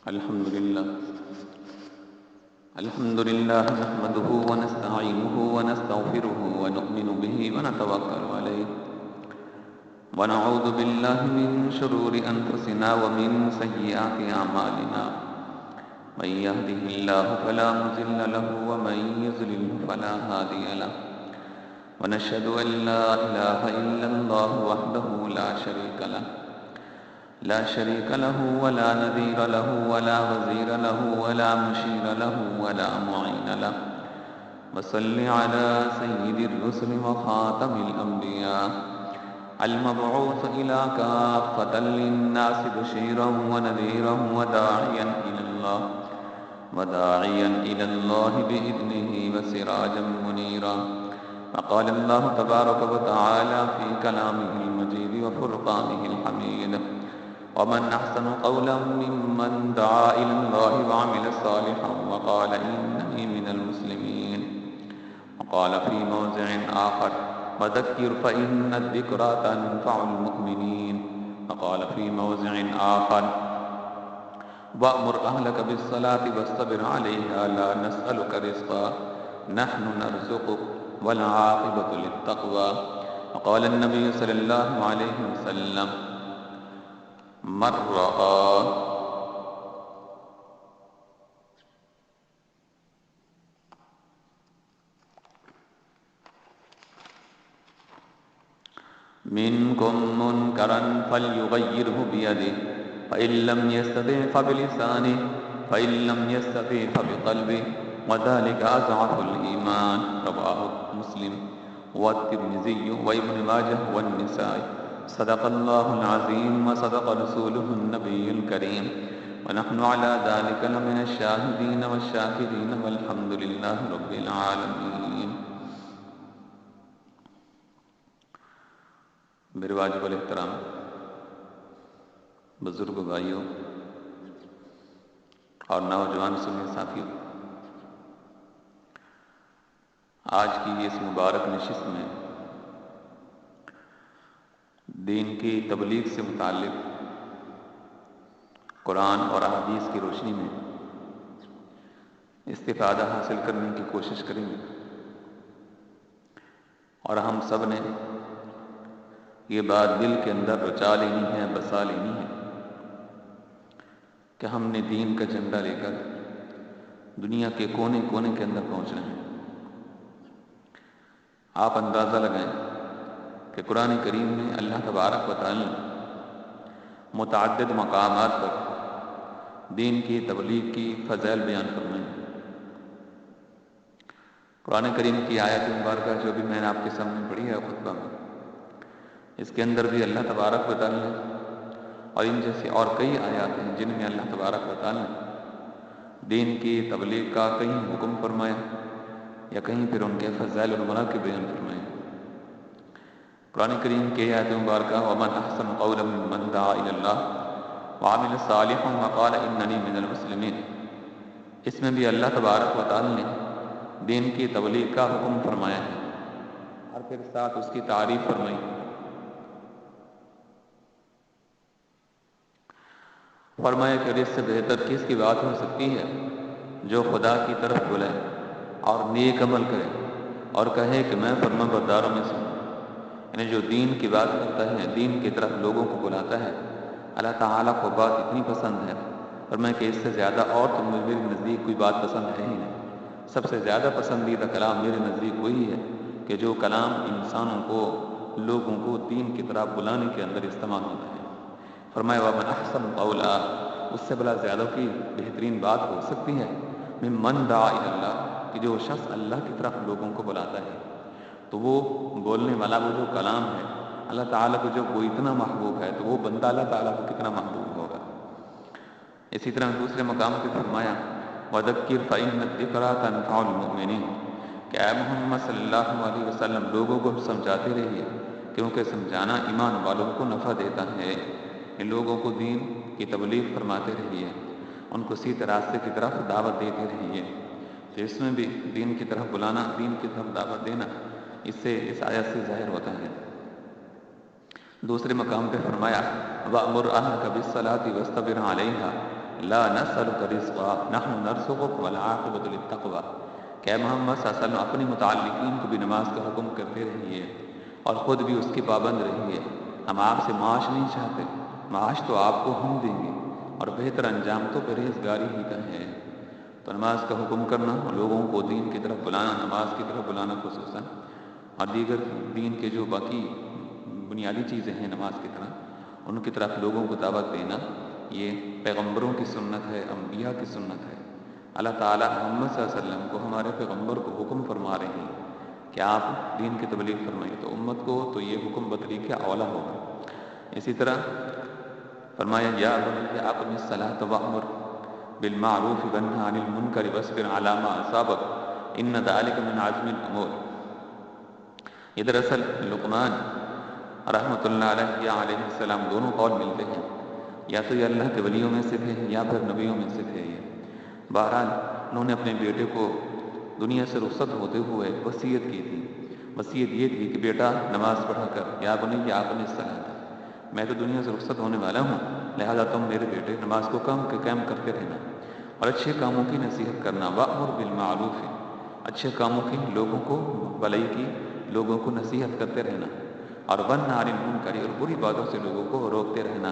الحمد لله نحمده ونستعينه ونستغفره ونؤمن به ونتوكل عليه ونعوذ بالله من شرور أنفسنا ومن سيئات أعمالنا من يهده الله فلا مضل له ومن يضلل فلا هادي له ونشهد أن لا إله إلا الله وحده لا شريك له ولا نذير له ولا وزير له ولا مشير له ولا معين له وصل على سيد الرسل وخاتم الأنبياء المبعوث إلى كافة للناس بشيرا ونذيرا وداعيا إلى الله بإذنه وسراجا منيرا. وقال الله تبارك وتعالى في كلامه المجيد وفرقانه الحميد: ومن أحسن قولا ممن دعا إلى الله وعمل صالحا وقال إنني من المسلمين. وقال في موضع آخر: وذكر فإن الذكرى تنفع المؤمنين. وقال في موضع آخر: وأمر أهلك بالصلاة واصطبر عليها لا نسألك رزقا نحن نرزقك والعاقبة للتقوى. وقال النبي صلى الله عليه وسلم: من رأى منكم منكرا فليغيره بيده فإن لم يستطع فبلسانه فإن لم يستطع فبقلبه وذلك أضعف الإيمان. رواه مسلم والترمذي وابن ماجه والنسائي. صدق الله العظيم وصدق رسوله النبي الكريم ونحن على ذلك لمن الشاهدين والشاكرين والحمد لله رب العالمين. میرے واجب الاحترام بزرگ بھائیوں اور نوجوان سنی ساتھیوں، آج کی اس مبارک نشست میں دین کی تبلیغ سے متعلق قرآن اور احادیث کی روشنی میں استفادہ حاصل کرنے کی کوشش کریں گے، اور ہم سب نے یہ بات دل کے اندر رچا لینی ہے، بسا لینی ہے کہ ہم نے دین کا جھنڈا لے کر دنیا کے کونے کونے کے اندر پہنچنا ہے۔ آپ اندازہ لگائیں کہ قرآن کریم میں اللہ تبارک و تعالی متعدد مقامات پر دین کی تبلیغ کی فضائل بیان فرمائے ہیں۔ قرآن کریم کی آیت مبارکہ جو بھی میں نے آپ کے سامنے پڑھی ہے خطبہ میں، اس کے اندر بھی اللہ تبارک و تعالی نے اور ان جیسے اور کئی آیات ہیں جن میں اللہ تبارک و تعالی نے دین کی تبلیغ کا کہیں حکم فرمایا یا کہیں پھر ان کے فضائل اور مناقب بیان فرمائے۔ قرآن کریم کی آیت مبارکہ: ومن احسن قولا ممن دعا الی اللہ وعمل صالحا وقال اننی من المسلمین، اس میں بھی اللہ تبارک و تعالی نے دین کی تبلیغ کا حکم فرمایا ہے اور پھر ساتھ اس کی تعریف فرمائی۔ فرمایا کہ اس سے بہتر کس کی بات ہو سکتی ہے جو خدا کی طرف بلائے اور نیک عمل کرے اور کہے کہ میں فرما برداروں میں سے ہوں۔ یعنی جو دین کی بات کرتا ہے، دین کی طرف لوگوں کو بلاتا ہے، اللہ تعالیٰ کو بات اتنی پسند ہے فرمایا کہ اس سے زیادہ اور تو میرے نزدیک کوئی بات پسند ہے ہی نہیں۔ سب سے زیادہ پسندیدہ کلام میرے نزدیک وہی ہے کہ جو کلام انسانوں کو، لوگوں کو دین کی طرف بلانے کے اندر استعمال ہوتا ہے۔ فرمایا ومن احسن قولا، اس سے بلا زیادہ کی بہترین بات ہو سکتی ہے ممن دعا الی اللہ، کہ جو شخص اللہ کی طرف لوگوں کو بلاتا ہے تو وہ بولنے والا وہ جو کلام ہے اللہ تعالیٰ کو جب وہ اتنا محبوب ہے تو وہ بندہ اللہ تعالیٰ کو کتنا محبوب ہوگا۔ اسی طرح دوسرے مقام پہ فرمایا وذکر فإن الذکریٰ تنفع المؤمنین، کہ اے محمد صلی اللہ علیہ وسلم لوگوں کو سمجھاتے رہیے کیونکہ سمجھانا ایمان والوں کو نفع دیتا ہے۔ لوگوں کو دین کی تبلیغ فرماتے رہیے، ان کو سیدھے راستے کی طرف دعوت دیتے رہیے۔ تو اس میں بھی دین کی طرف بلانا، دین کی طرف دعوت دینا، اس سے اس آیت سے ظاہر ہوتا ہے۔ دوسرے مقام پہ فرمایا وَأْمُرْ أَهْلَكَ بِالصَّلَاةِ وَاصْطَبِرْ عَلَيْهَا، لا نسألک رزقا نحن نرزقک والعاقبۃ للتقوی، کہ محمد صلی اللہ علیہ وسلم اپنے متعلقین کو بھی نماز کا حکم کرتے رہیے اور خود بھی اس کی پابند رہیے۔ ہم آپ سے معاش نہیں چاہتے، معاش تو آپ کو ہم دیں گے، اور بہتر انجام تو پرہیزگاری ہی کا ہے۔ تو نماز کا حکم کرنا، لوگوں کو دین کی طرف بلانا، نماز کی طرف بلانا خصوصاً، اور دیگر دین کے جو باقی بنیادی چیزیں ہیں نماز کی طرح، ان کی طرف لوگوں کو دعوت دینا، یہ پیغمبروں کی سنت ہے، انبیاء کی سنت ہے۔ اللہ تعالیٰ محمد صلی اللہ علیہ وسلم کو، ہمارے پیغمبر کو حکم فرما رہے ہیں کہ آپ دین کی تبلیغ فرمائیے، تو امت کو تو یہ حکم بطریق اولا ہوگا۔ اسی طرح فرمایا یا بنی اقم الصلاۃ وامر بالمعروف وانہ عن المنکر واصبر علی ما اصابک ان ذلک من عزم الامور۔ یہ دراصل لقمان رحمۃ اللہ علیہ یا علیہ السلام دونوں قول ملتے ہیں، یا تو یہ اللہ کے ولیوں میں سے تھے یا پھر نبیوں میں سے تھے۔ یہ بہرحال انہوں نے اپنے بیٹے کو دنیا سے رخصت ہوتے ہوئے وصیت کی تھی۔ وصیت یہ تھی کہ بیٹا نماز پڑھا کر، یا بنی اقم الصلاۃ، میں تو دنیا سے رخصت ہونے والا ہوں، لہذا تم میرے بیٹے نماز کو قائم کرتے رہنا اور اچھے کاموں کی نصیحت کرنا۔ وأمر بالمعروف، اچھے کاموں کی، لوگوں کو بھلائی کی، لوگوں کو نصیحت کرتے رہنا، اور ونہ عن المنکر، اور بری باتوں سے لوگوں کو روکتے رہنا۔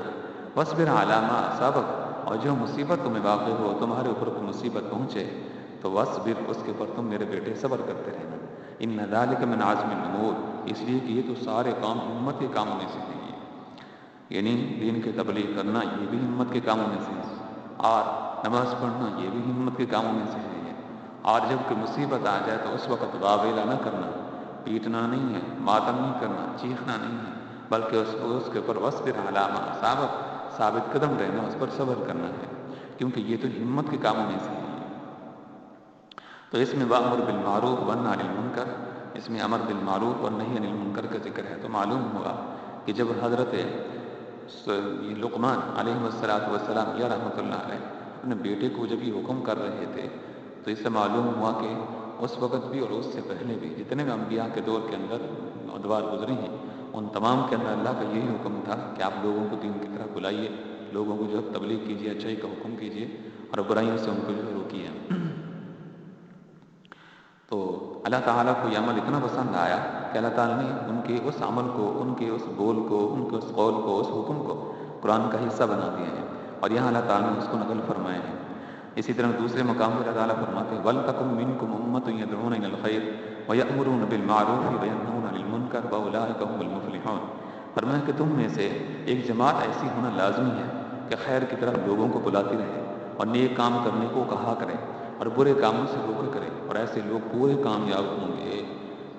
واصبر علی ما اصابک، اور جو مصیبت تمہیں واقع ہو، تمہارے اوپر کوئی مصیبت پہنچے تو واصبر، اس کے اوپر تم میرے بیٹے صبر کرتے رہنا۔ ان ذلک من عزم الامور، اس لیے کہ یہ تو سارے کام ہمت کے کاموں میں سے ہیں، یعنی دین کے تبلیغ کرنا یہ بھی ہمت کے کاموں میں سے ہے، اور نماز پڑھنا یہ بھی ہمت کے کاموں میں سے ہے۔ اور جب کوئی مصیبت آ جائے تو اس وقت واویلا نہ کرنا، پیٹنا نہیں ہے، ماتم نہیں کرنا، چیخنا نہیں ہے، بلکہ اس کے اوپر واصبر علی ما اصابک، ثابت قدم رہنا، اس پر صبر کرنا ہے، کیونکہ یہ تو ہمت کے کاموں میں سے ہے۔ تو اس میں وأمر بالمعروف ونہی عن المنکر، اس میں امر بالمعروف اور نہی عن المنکر کا ذکر ہے۔ تو معلوم ہوا کہ جب حضرت لقمان علیہ السلام یا رحمۃ اللہ علیہ اپنے بیٹے کو جب یہ حکم کر رہے تھے، تو اس سے معلوم ہوا کہ اس وقت بھی اور اس سے پہلے بھی جتنے بھی انبیاء کے دور کے اندر ادوار گزرے ہیں، ان تمام کے اندر اللہ کا یہی حکم تھا کہ آپ لوگوں کو دین کی طرف بلائیے، لوگوں کو جو ہے تبلیغ کیجیے، اچھائی کا حکم کیجیے، اور برائیوں سے ان کو جو ہے روکیے۔ تو اللہ تعالیٰ کو یہ عمل اتنا پسند آیا کہ اللہ تعالیٰ نے ان کے اس عمل کو، ان کے اس بول کو، ان کے اس قول کو، اس حکم کو قرآن کا حصہ بنا دیا ہے، اور یہاں اللہ تعالیٰ نے اس کو نقل فرمایا ہے۔ اسی طرح دوسرے مقام پر اللہ تعالیٰ فرماتے ہیں وَلْتَكُن مِّنكُمْ أُمَّةٌ يَدْعُونَ إِلَى الْخَيْرِ وَيَأْمُرُونَ بِالْمَعْرُوفِ وَيَنْهَوْنَ عَنِ الْمُنكَرِ وَأُولَٰئِكَ هُمُ الْمُفْلِحُونَ۔ فرمایا کہ تم میں سے ایک جماعت ایسی ہونا لازمی ہے کہ خیر کی طرف لوگوں کو بلاتی رہے اور نیک کام کرنے کو کہا کرے اور برے کاموں سے روکا کرے، اور ایسے لوگ پورے کامیاب ہوں گے۔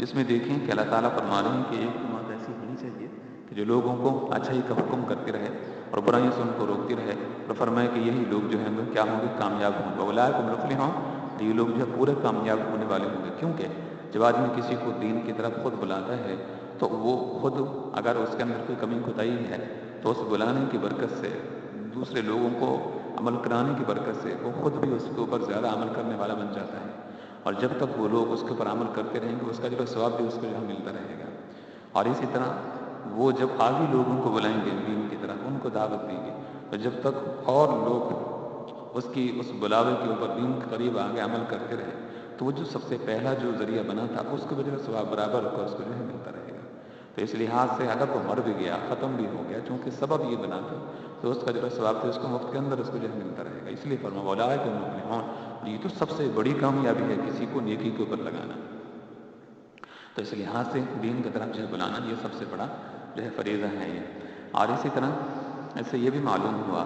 اس میں دیکھیں کہ اللہ تعالیٰ فرما رہے ہیں کہ ایک جماعت ایسی ہونی چاہیے کہ جو لوگوں کو اچھائی کا حکم کرتی رہے اور برائیوں سے ان کو روکتی رہے، اور فرمایا کہ یہی لوگ جو ہیں وہ کیا ہوں گے؟ کامیاب ہوں گے۔ اولئک هم المفلحون، یہ لوگ جو ہے پورے کامیاب ہونے والے ہوں گے، کیونکہ جب آدمی کسی کو دین کی طرف خود بلاتا ہے تو وہ خود اگر اس کے اندر کوئی کمی کوتاہی ہے تو اس بلانے کی برکت سے، دوسرے لوگوں کو عمل کرانے کی برکت سے، وہ خود بھی اس کے اوپر زیادہ عمل کرنے والا بن جاتا ہے، اور جب تک وہ لوگ اس کے اوپر عمل کرتے رہیں گے اس کا جو ثواب بھی اس کو جو ہے ملتا رہے گا۔ اور اسی طرح وہ جب آگے لوگوں کو بلائیں گے دین کی طرف، ان کو دعوت دیں گے، تو جب تک اور لوگ اس بلاوے کے اوپر دین کے قریب آگے عمل کرتے رہے تو وہ جو سب سے پہلا جو ذریعہ بنا تھا اس کو بھی جو ہے ثواب برابر ہوگا، اس کو جو ہے ملتا رہے گا۔ تو اس لحاظ سے اگر وہ مر بھی گیا، ختم بھی ہو گیا، چونکہ سبب یہ بنا تھا، تو اس کا جو ہے ثواب تھا اس کو مفت کے اندر اس کو جو ہے ملتا رہے گا۔ اس لیے فرمایا اولئک هم المفلحون، یہ تو سب سے بڑی کامیابی ہے کسی کو نیکی کے اوپر لگانا۔ تو اس لحاظ سے دین کی طرف جو ہے بلانا یہ سب سے بڑا جو ہے فریضہ ہے یہ۔ اور اسی طرح اس سے یہ بھی معلوم ہوا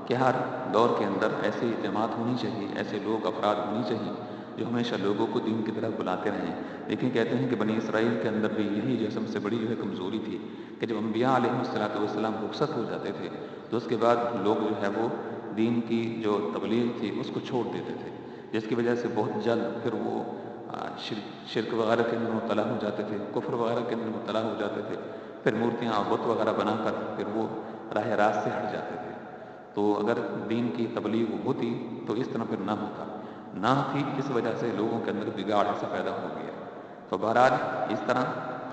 کہ ہر دور کے اندر ایسی جماعت ہونی چاہیے، ایسے لوگ افراد ہونی چاہیے جو ہمیشہ لوگوں کو دین کی طرف بلاتے رہیں۔ لیکن کہتے ہیں کہ بنی اسرائیل کے اندر بھی یہی جو سب سے بڑی جو ہے کمزوری تھی کہ جب انبیاء علیہ السلام رخصت ہو جاتے تھے تو اس کے بعد لوگ جو ہے وہ دین کی جو تبلیغ تھی اس کو چھوڑ دیتے تھے، جس کی وجہ سے بہت جلد پھر وہ شرک وغیرہ کے اندر مبتلا ہو جاتے تھے، کفر وغیرہ کے اندر مبتلا ہو جاتے تھے، پھر مورتیاں بت وغیرہ بنا کر پھر وہ راہ راست سے ہٹ جاتے تھے۔ تو اگر دین کی تبلیغ ہوتی تو اس طرح پھر نہ ہوتا، نہ تھی، اس وجہ سے لوگوں کے اندر بگاڑ ایسا پیدا ہو گیا۔ تو بہرحال اس طرح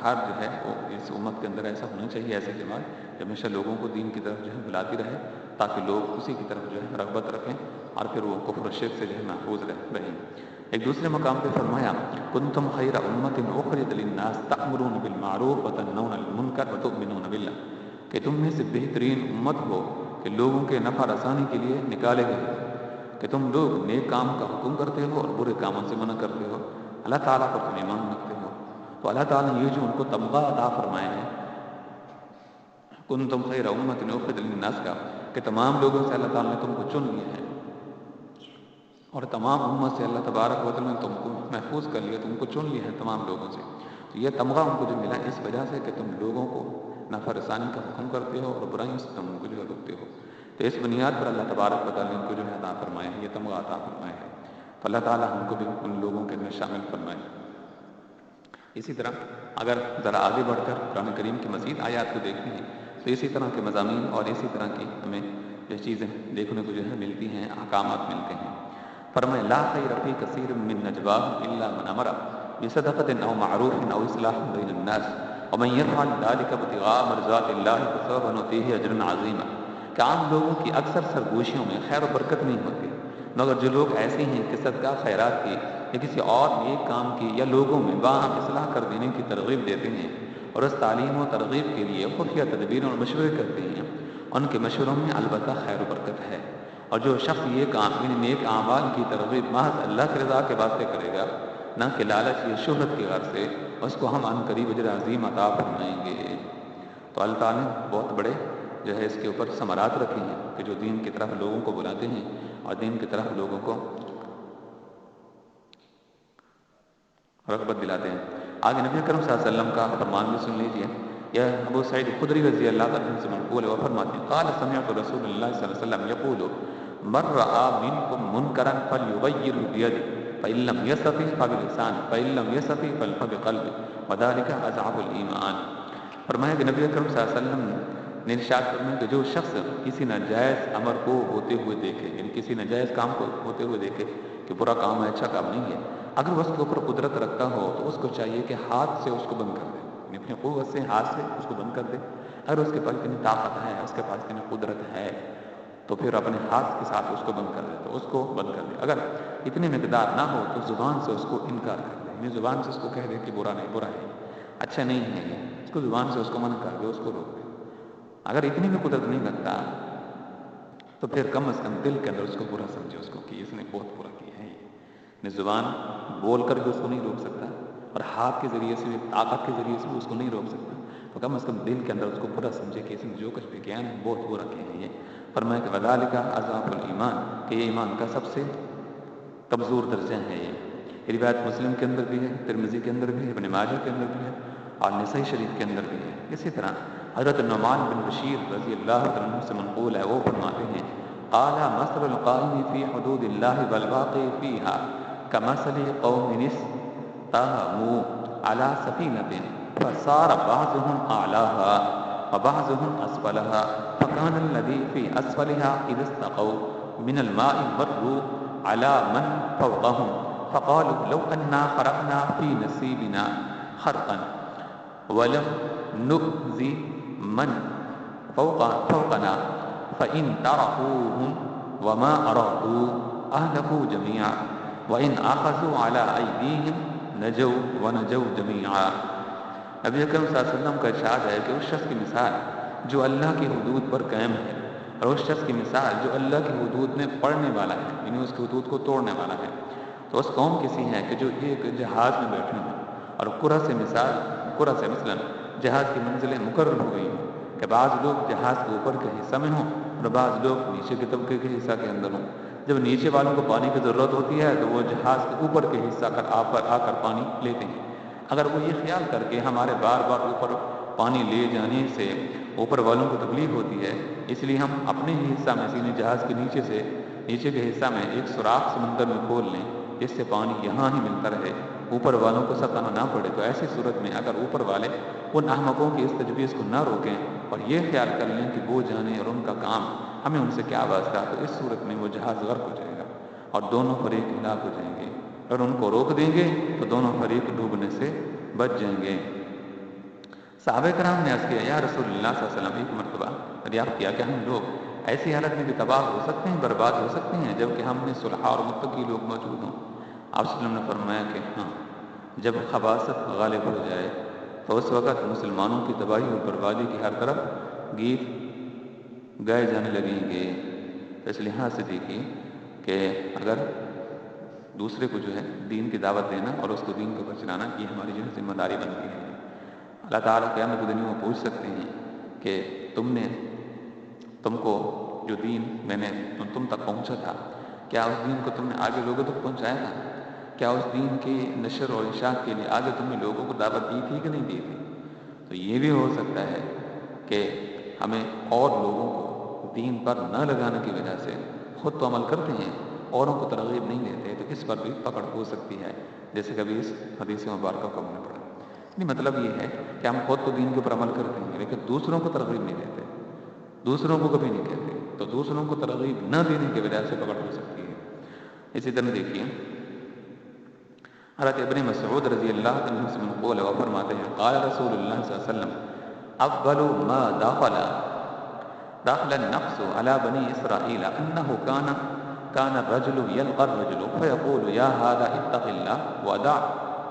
ہر جو ہے وہ اس امت کے اندر ایسا ہونا چاہیے، ایسے جماعت جو ہمیشہ لوگوں کو دین کی طرف جو ہے بلاتی رہے تاکہ لوگ اسی کی طرف جو ہے رغبت رکھیں اور پھر وہ کفر و شرک سے جو ہے محفوظ رہیں۔ ایک دوسرے مقام پہ فرمایا کنتم خیر امت اخرجت للناس تأمرون بالمعروف وتنہون عن المنکر وتؤمنون باللہ، کہ تم میں سے بہترین امت ہو کہ لوگوں کے نفع رسانی کے لیے نکالے گئے ہو، کہ تم لوگ نیک کام کا حکم کرتے ہو اور برے کاموں سے منع کرتے ہو، اللہ تعالیٰ پر تم ایمان رکھتے ہو۔ تو اللہ تعالیٰ نے یہ جو ان کو تمغہ عطا فرمائے ہیں کنتم خیر امت اخرجت للناس کا، کہ تمام لوگوں سے اللہ تعالیٰ نے تم کو چن لیا ہے اور تمام امت سے اللہ تبارک و تعالیٰ نے تم کو محفوظ کر لیا، تم کو چن لیا ہے تمام لوگوں سے۔ تو یہ تمغہ ان کو جو ملا اس وجہ سے کہ تم لوگوں کو نفع رسانی کا حکم کرتے ہو اور برائیوں سے تم ان کو جو ہے روکتے ہو۔ تو اس بنیاد پر اللہ تبارک و تعالیٰ نے ان کو جو ہے عطا فرمایا ہے، یہ تمغہ عطا فرمایا ہے۔ تو اللہ تعالیٰ ہم کو بھی ان لوگوں کے اندر شامل فرمائے۔ اسی طرح اگر ذرا آگے بڑھ کر قرآن کریم کی مزید آیات کو دیکھتے ہیں تو اسی طرح کے مضامین اور اسی طرح کی ہمیں یہ چیزیں دیکھنے کو جو ہے ملتی ہیں، احکامات ملتے ہیں۔ فرمائے لا خیر فی کثیر من نجواہم الا من امر بصدقۃ او معروف او اصلاح بین الناس ومن یفعل ذلک ابتغاء مرضات اللہ فسوف نؤتیہ اجرا عظیما، کہ عام لوگوں کی اکثر سرگوشیوں میں خیر و برکت نہیں ہوتی، مگر جو لوگ ایسے ہیں کہ صدقہ خیرات کی یا کسی اور نیک کام کی یا لوگوں میں باہم اصلاح کر دینے کی ترغیب دیتے ہیں اور اس تعلیم و ترغیب کے لیے خفیہ تدبیر اور مشورے کرتے ہیں، ان کے مشوروں میں البتہ خیر و برکت ہے۔ اور جو شخص یہ کام یعنی نیک اعمال کی ترغیب محض اللہ کی رضا کے واسطے کرے گا، نہ کہ لالچ یا شہرت کی غرض سے، اس کو ہم عن قریب اجر عظیم عطا فرمائیں گے۔ تو اللہ تعالیٰ نے بہت بڑے جو ہے اس کے اوپر ثمرات رکھے ہیں کہ جو دین کی طرف لوگوں کو بلاتے ہیں اور دین کی طرف لوگوں کو رغبت دلاتے ہیں۔ آگے نبی کرم صلی اللہ علیہ وسلم کا فرمان بھی سن لیجیے۔ یہ ابو سعید خدری رضی اللہ عنہ سے منقول ہے، وہ فرماتے ہیں قال سمعت رسول اللہ صلی اللہ علیہ وسلم یقول من رأى منکم منکرا فلیغیرہ بیدہ فإن لم یستطع فبلسانہ فإن لم یستطع فبقلبہ وذلک اضعف الایمان۔ فرمایا کہ نبی کرم صلی اللہ علیہ وسلم نے ارشاد فرمایا کہ جو شخص کسی ناجائز امر کو ہوتے ہوئے دیکھے، یعنی کسی ناجائز کام کو ہوتے ہوئے دیکھے کہ برا کام ہے، اچھا کام نہیں ہے، اگر اس کے اوپر قدرت رکھتا ہو تو اس کو چاہیے کہ ہاتھ سے اس کو بند کر دے، یعنی اپنی قوت سے ہاتھ سے اس کو بند کر دے۔ اگر اس کے پاس اتنی طاقت ہے، اس کے پاس اتنی قدرت ہے تو پھر اپنے ہاتھ کے ساتھ اس کو بند کر دے، تو اس کو بند کر دے۔ اگر اتنی مقدار نہ ہو تو زبان سے اس کو انکار کر دے، یعنی زبان سے اس کو کہہ دے کہ برا نہیں، برا ہے، اچھا نہیں ہے یہ، اس کو زبان سے اس کو منع کر دے، اس کو روک دے۔ اگر اتنی بھی قدرت نہیں رکھتا تو پھر کم از کم دل کے اندر اس کو برا سمجھے، اس کو کہ اس نے بہت برا کیا ہے۔ یہ زبان بول کر بھی اس کو نہیں روک سکتا اور ہاتھ کے ذریعے سے بھی، طاقت کے ذریعے سے بھی اس کو نہیں روک سکتا، تو کم از کم دل کے اندر اس کو برا سمجھے کہ اس نے جو کچھ بھی کیا ہے بہت برا کیا ہے۔ یہ فرمایا کہ وذالک اضعف الایمان، کہ یہ ایمان کا سب سے کمزور درجہ ہے۔ یہ روایت مسلم کے اندر بھی ہے، ترمذی کے اندر بھی ہے، ابن ماجہ کے اندر بھی ہے اور نسائی شریف کے اندر بھی ہے۔ اسی طرح حضرت نعمان بن بشیر رضی اللہ عنہ سے منقول ہے، وہ فرماتے ہیں قال مثل القائم فی حدود اللہ والواقع فیہا کمثل قوم استهموا على سفینۃ فصار بعضهم اعلاها وبعضهم اسفلها فكان الذي في اسفلها اذا استقوا من الماء مروا على من فوقهم فقالوا لو أننا خرقنا في نصيبنا خرقا ولم نؤذي من فوقنا فإن تركوهم وما أرادوا أهلكوا جميعا وإن أخذوا على أيديهم نجوا ونجوا جميعا۔ نبی اکرم صلی اللہ علیہ وسلم کا ارشاد ہے کہ اس شخص کی مثال جو اللہ کی حدود پر قائم ہے اور اس شخص کی مثال جو اللہ کی حدود میں پڑھنے والا ہے، یعنی اس کی حدود کو توڑنے والا ہے، تو اس قوم کسی ہے کہ جو ایک جہاز میں بیٹھے ہوں اور قرہ سے مثلا جہاز کی منزلیں مقرر ہو گئی ہوں کہ بعض لوگ جہاز کے اوپر کے حصہ میں ہوں اور بعض لوگ نیچے کے طبقے کے حصہ کے اندر ہوں۔ جب نیچے والوں کو پانی کی ضرورت ہوتی ہے تو وہ جہاز کے اوپر کے حصہ آ کر پانی لیتے ہیں۔ اگر وہ یہ خیال کر کے ہمارے بار بار اوپر پانی لے جانے سے اوپر والوں کو تکلیف ہوتی ہے، اس لیے ہم اپنے ہی حصہ میں سینے جہاز کے نیچے کے حصہ میں ایک سوراخ سمندر میں کھول لیں جس سے پانی یہاں ہی ملتا رہے، اوپر والوں کو ستانا نہ پڑے، تو ایسی صورت میں اگر اوپر والے ان احمقوں کی اس تجویز کو نہ روکیں اور یہ خیال کر لیں کہ وہ جانے اور ان کا کام ہمیں ان سے کیا واسطہ، تو اس صورت میں وہ جہاز غرق ہو جائے گا اور دونوں فریق ہلاک ہو جائیں گے۔ اور ان کو روک دیں گے تو دونوں فریق ڈوبنے سے بچ جائیں گے۔ صحابہ کرام نے عرض کیا یا رسول اللہ صلی اللہ علیہ وسلم، ایک مرتبہ دریافت کیا کہ ہم لوگ ایسی حالت میں بھی تباہ ہو سکتے ہیں، برباد ہو سکتے ہیں، جبکہ ہم میں صلحاء اور متقی لوگ موجود ہوں۔ آپ صلی اللہ علیہ وسلم نے فرمایا کہ ہاں، جب خباثت غالب ہو جائے تو اس وقت مسلمانوں کی تباہی اور بربادی کی ہر طرف گیت گائے جانے لگیں گے۔ تو اس لحاظ سے دیکھیے کہ اگر دوسرے کو جو ہے دین کی دعوت دینا اور اس کو دین کو چلانا، یہ ہماری جو ہے ذمہ داری بنتی ہے۔ اللہ تعالیٰ قیامت کے دن میں پوچھ سکتے ہیں کہ تم کو جو دین میں نے تم تک پہنچا تھا، کیا اس دین کو تم نے آگے لوگوں تک پہنچایا تھا؟ کیا اس دین کی نشر اور اشاعت کے لیے آگے تم نے لوگوں کو دعوت دی تھی کہ نہیں دی تھی؟ تو یہ بھی ہو سکتا ہے کہ ہمیں اور لوگوں کو دین پر نہ لگانے کی وجہ سے خود تو عمل کرتے ہیں، اوروں کو ترغیب نہیں دیتے، تو اس پر بھی پکڑ ہو سکتی ہے، جیسے کبھی اس حدیث مبارکہ کو ہم نے پڑھا۔ نہیں، مطلب یہ ہے کہ ہم خود تو دین کے اوپر عمل کرتے ہیں لیکن دوسروں کو ترغیب نہیں دیتے، دوسروں کو کبھی نہیں کہتے، تو دوسروں کو ترغیب نہ دینے کی وجہ سے پکڑ ہو سکتی ہے۔ اسی طرح دیکھیے حضرت ابن مسعود رضی اللہ عنہ سے منقول ہے، وہ فرماتے ہیں قال رسول اللہ صلی اللہ علیہ وسلم اول ما دخل النفس على بني اسرائيل انه كان الرجل يلقى الرجل فيقول يا هذا اتق الله ودع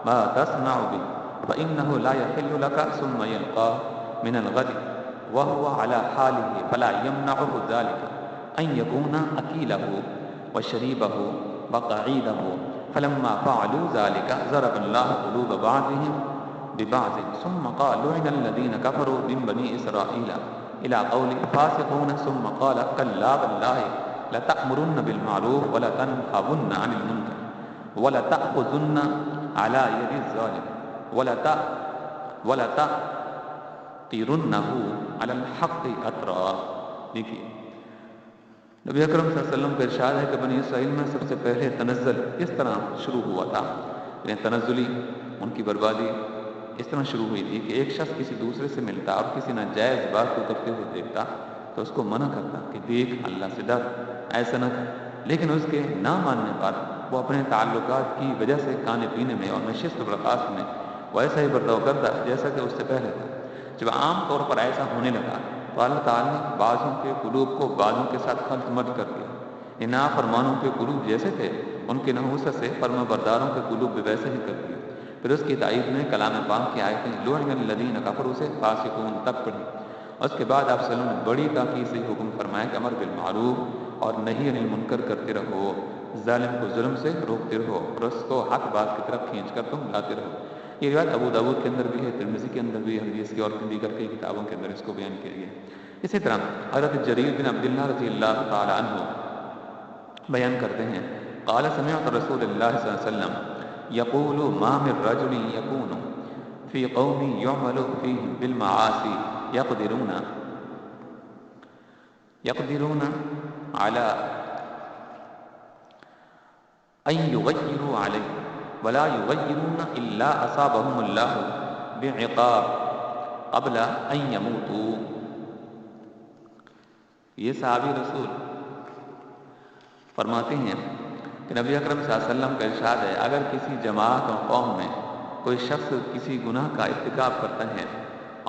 ما تصنع به فانه لا يحل لك، ثم يلقى من الغد وهو على حاله فلا يمنعه ذلك ان يكون اكيله وشريبه وقعيده، فلما فعلوا ذلك ضرب الله قلوب بعضهم ببعض، ثم قال لعن الذين كفروا من بني اسرائيل الى قول فاسقون، ثم قال كلا والله لتأمرن بالمعروف ولتنهون عن المنكر ولتأخذن على يد الظالم ولتأطرنه على الحق أطرا۔ دیکھیے نبی اکرم صلی اللہ علیہ وسلم کا ارشاد ہے کہ بنی اسرائیل میں سب سے پہلے تنزل اس طرح شروع ہوا تھا، یعنی تنزلی ان کی بربادی اس طرح شروع ہوئی تھی کہ ایک شخص کسی دوسرے سے ملتا اور کسی ناجائز بات کو کرتے ہوئے دیکھتا تو اس کو منع کرتا کہ دیکھ اللہ سے ڈر، ایسا نہ کر، لیکن اس کے نہ ماننے پر وہ اپنے تعلقات کی وجہ سے کھانے پینے میں اور نشست و برخاست میں وہ ایسا ہی برتاؤ کرتا جیسا کہ اس سے پہلے تھا۔ جب عام طور پر ایسا ہونے لگا تو اللہ تعالیٰ نے بعضوں کے قلوب کو بعضوں کے ساتھ خلط مت کر دیا۔ ان نافرمانوں کے قلوب جیسے تھے ان کے نحوست سے فرما برداروں کے قلوب بھی ویسے ہی کر دیے۔ پھر اس کی تائید میں کلام پاک کی آیتیں لعن الذین کفروا سے فاسقون تک پڑھی۔ اس کے بعد آپ صلی اللہ علیہ وسلم نے بڑی تاکید سے حکم فرمایا کہ امر بالمعروف اور نہی عن المنکر کرتے رہو، ظالم کو ظلم سے روکتے رہو اور اس کو حق بات کی طرف کھینچ کر تم لاتے رہو۔ یہ روایت ابو داؤد کے اندر بھی ہے، ترمذی کے اندر بھی ہے، حدیث کی اور دیگر کئی کتابوں کے اندر اس کو بیان کیا گیا ہے۔ اسی طرح حضرت جریر بن عبداللہ رضی اللہ تعالی عنہ بیان کرتے ہیں قال سمعت رسول اللہ صلی اللہ علیہ وسلم یقول ما من رجل یکون فی قوم یعمل فیہم بالمعاصی یقدرون علی ان یغیروا علیہ ولا یغیرون الا اصابهم اللہ بعقاب قبل ان یموتوا۔ یہ صحابی رسول فرماتے ہیں کہ نبی اکرم صلی اللہ علیہ وسلم کا ارشاد ہے اگر کسی جماعت اور قوم میں کوئی شخص کسی گناہ کا ارتکاب کرتا ہے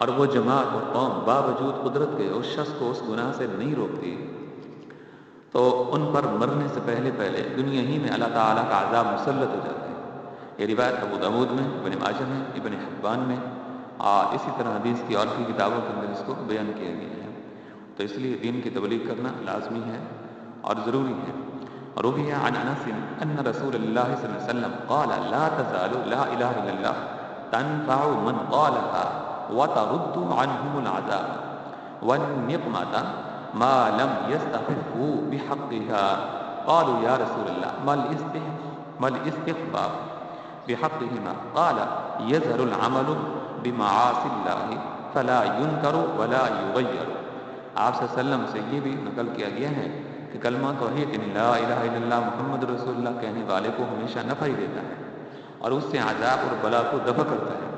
اور وہ جماعت اور قوم باوجود قدرت کے اس شخص کو اس گناہ سے نہیں روکتی تو ان پر مرنے سے پہلے دنیا ہی میں اللہ تعالیٰ کا عذاب مسلط ہو جاتا ہے۔ یہ روایت ابو داؤد میں، ابن ماجہ میں، ابن حبان میں اور اسی طرح حدیث کی اور کی کتابوں کے اندر اس کو بیان کیا گیا ہے۔ تو اس لیے دین کی تبلیغ کرنا لازمی ہے اور ضروری ہے۔ اور روی عن انس ان رسول اللہ صلی اللہ علیہ وسلم قال لا تزال لا الہ الا اللہ تنفع من قالها وترد عنهم العذاب والنقمة ما لم يستخفوا بحقها قالوا یا رسول اللہ ما الاستخفاف بحقهما قال يظهر العمل بمعاصي الله فلا ينكر ولا يغير۔ آپ صلی اللہ علیہ وسلم سے یہ بھی نقل کیا گیا ہے کہ کلمہ توحید یعنی لا الہ الا اللہ محمد رسول اللہ کہنے والے کو ہمیشہ نفع ہی دیتا ہے اور اس سے عذاب اور بلا کو دفع کرتا ہے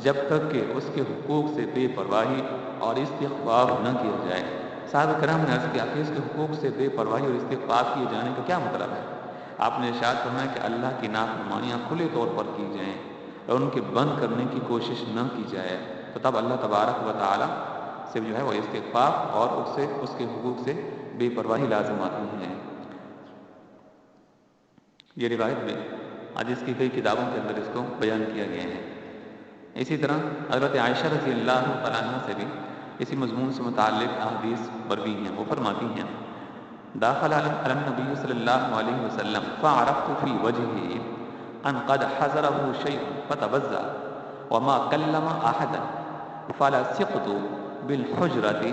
جب تک کہ اس کے حقوق سے بے پرواہی اور استخفاف نہ کیا جائے۔ صحابہ کرام نے عرض کیا کہ اس کے حقوق سے بے پرواہی اور استخفاف کیے جانے کا کیا مطلب ہے؟ آپ نے ارشاد فرمایا کہ اللہ کی نافرمانیاں کھلے طور پر کی جائیں اور ان کے بند کرنے کی کوشش نہ کی جائے، تو تب اللہ تبارک و تعالی سے جو ہے وہ استغفار اور اس کے حقوق سے بے پرواہی لازم آتی ہیں۔ یہ روایت میں حدیث کی کئی کتابوں کے اندر اس کو بیان کیا گیا ہے۔ اسی طرح حضرت عائشہ رضی اللہ تعالیٰ عنہ سے بھی اسی مضمون سے متعلق احادیث مروی ہیں۔ وہ فرماتی ہیں داخل علی النبی صلی اللہ علیہ وسلم فعرفت فی وجہہ ان قد حضرہ شیء فتبزا وما کلم احدا فلصقت بالحجرۃ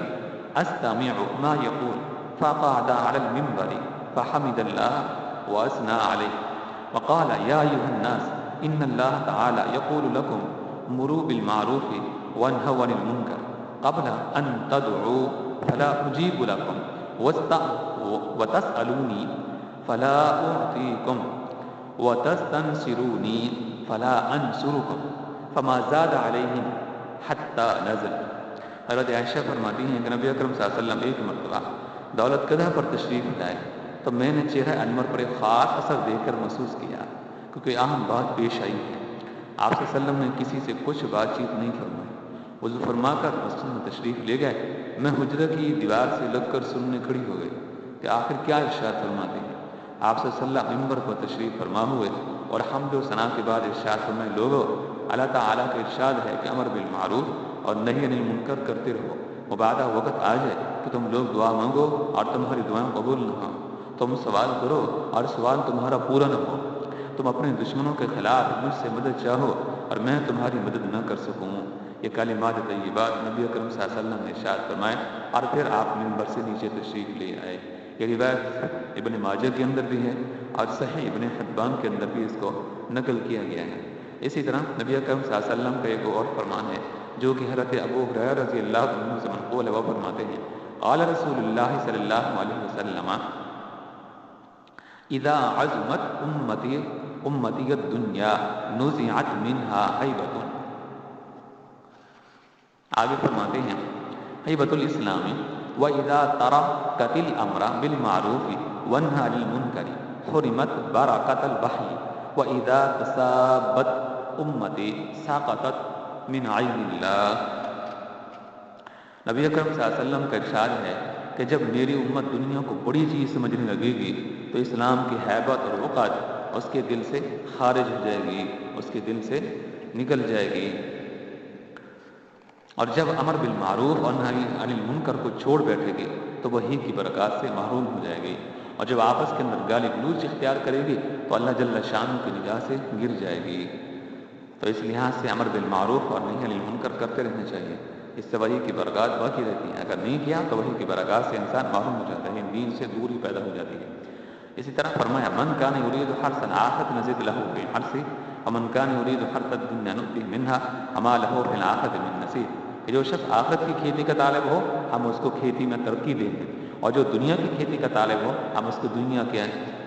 استمع ما یقول فقعد علی المنبر فحمد اللہ واثنى علیہ وقال یا ایھا الناس ان اللہ تعالی یقول لکم مروا بالمعروف وانہوا عن المنکر قبل ان تدعوا فلا اجیب لکم وتسألونی فلا اعطیکم وتستنصرونی فلا انصرکم فما زاد علیہم حتی نزل۔ حضرت عائشہ فرماتی ہیں کہ نبی اکرم صلی اللہ علیہ وسلم ایک مرتبہ دولت قدح پر تشریف لائے تو میں نے چہرہ انور پر ایک خاص اثر دیکھ کر محسوس کیا، کیونکہ اہم بات پیش آئی ہے۔ آپ صلی اللہ علیہ وسلم نے کسی سے کچھ بات چیت نہیں فرمائی، وضو فرما کر مسجد میں تشریف لے گئے۔ میں حجرہ کی دیوار سے لگ کر سننے کھڑی ہو گئی کہ آخر کیا ارشاد فرماتے ہیں۔ آپ صلی اللہ علیہ وسلم منبر پر تشریف فرما ہوئے اور حمد و ثنا کے بعد ارشاد فرمائے لوگو اللہ تعالیٰ کا ارشاد ہے کہ امر بالمعروف اور نہی عن المنکر کرتے رہو، مبادہ وقت آ جائے کہ تم لوگ دعا مانگو اور تمہاری دعائیں قبول نہ ہوں، تم سوال کرو اور سوال تمہارا پورا نہ ہو، تم اپنے دشمنوں کے خلاف مجھ سے مدد چاہو اور میں تمہاری مدد نہ کر سکوں۔ یہ کلمات طیبات نبی اکرم صلی اللہ علیہ وسلم نے ارشاد فرمائے اور پھر آپ منبر سے نیچے تشریف لے آئے۔ یہ روایت ابن ماجہ کے اندر بھی ہے اور صحیح ابن حبان کے اندر بھی اس کو نقل کیا گیا ہے۔ اسی طرح نبی اکرم صلی اللہ علیہ وسلم کا ایک اور فرمان ہے جو کہ حضرت ابو ہریرہ رضی اللہ عنہ سے منقول ہے۔ وہ فرماتے ہیں قال رسول اللہ صلی اللہ علیہ وسلم اذا عظمت امتی الدنیا نزعت منها ہیبۃ۔ آگے فرماتے ہیں ہیبۃ الاسلام واذا ترکت الامر بالمعروف وانہى عن المنکر حرمت برکۃ البحر واذا تسابت امتی سقطت من عین اللہ۔ نبی اکرم صلی اللہ علیہ وسلم کا ارشاد ہے کہ جب میری امت دنیا کو بڑی چیز سمجھنے لگے گی تو اسلام کی ہیبت اور وقت اس کے دل سے خارج ہو جائے گی، اس کے دل سے نکل جائے گی، اور جب امر بالمعروف اور نہی عن المنکر کو چھوڑ بیٹھے گی تو وہی کی برکات سے محروم ہو جائے گی، اور جب آپس کے اندر گالی گلوچ اختیار کرے گی تو اللہ جل شان کی نگاہ سے گر جائے گی۔ تو اس لحاظ سے امر بالمعروف اور نہی عن المنکر کرتے رہنا چاہیے، اس سے وحی کی برکات باقی رہتی ہیں۔ اگر نہیں کیا تو وحی کی برکات سے انسان محروم ہو جاتا ہے، دین سے دوری پیدا ہو جاتی ہے۔ اسی طرح فرمایا من کان یرید حرث الآخرۃ نزد له فی حرثہ ومن کان یرید حرث الدنیا نؤتہ منہا وما له فی الآخرۃ من نصیب، کہ جو شخص آخرت کی کھیتی کا طالب ہو ہم اس کو کھیتی میں ترقی دیں گے، اور جو دنیا کی کھیتی کا طالب ہو ہم اس کو دنیا کے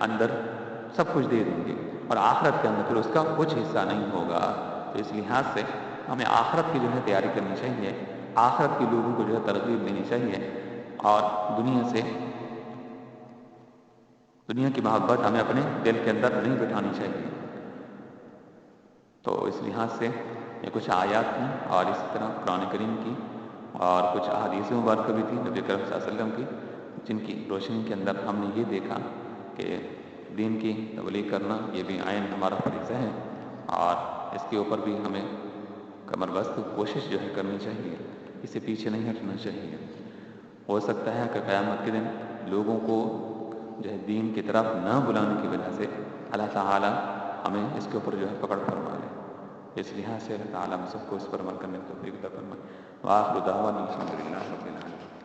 اندر سب کچھ دے دیں گے، اور آخرت کے اندر پھر اس کا کچھ حصہ نہیں ہوگا۔ تو اس لحاظ سے ہمیں آخرت کی جو ہے تیاری کرنی چاہیے، آخرت کے لوگوں کو جو ہے ترغیب دینی چاہیے، اور دنیا کی محبت ہمیں اپنے دل کے اندر نہیں بٹھانی چاہیے۔ تو اس لحاظ سے یہ کچھ آیات تھیں، اور اسی طرح قرآن کریم کی اور کچھ احادیث مبارکہ بھی تھیں نبی کریم صلی اللہ علیہ وسلم کی، جن کی روشنی کے اندر ہم نے یہ دیکھا کہ دین کی تبلیغ کرنا یہ بھی عین ہمارا فریضہ ہے، اور اس کے اوپر بھی ہمیں کمر بست کوشش جو ہے کرنی چاہیے، اس سے پیچھے نہیں ہٹنا چاہیے۔ ہو سکتا ہے کہ قیامت کے دن لوگوں کو جو ہے دین کی طرف نہ بلانے کی وجہ سے اللہ تعالیٰ ہمیں اس کے اوپر جو ہے پکڑ فرما لے۔ اس لحاظ سے اللہ تعالیٰ ہم سب کو اس پر عمل کرنے کی توفیق عطا فرمائے۔ وآخر دعوانا الحمد للہ رب العالمین۔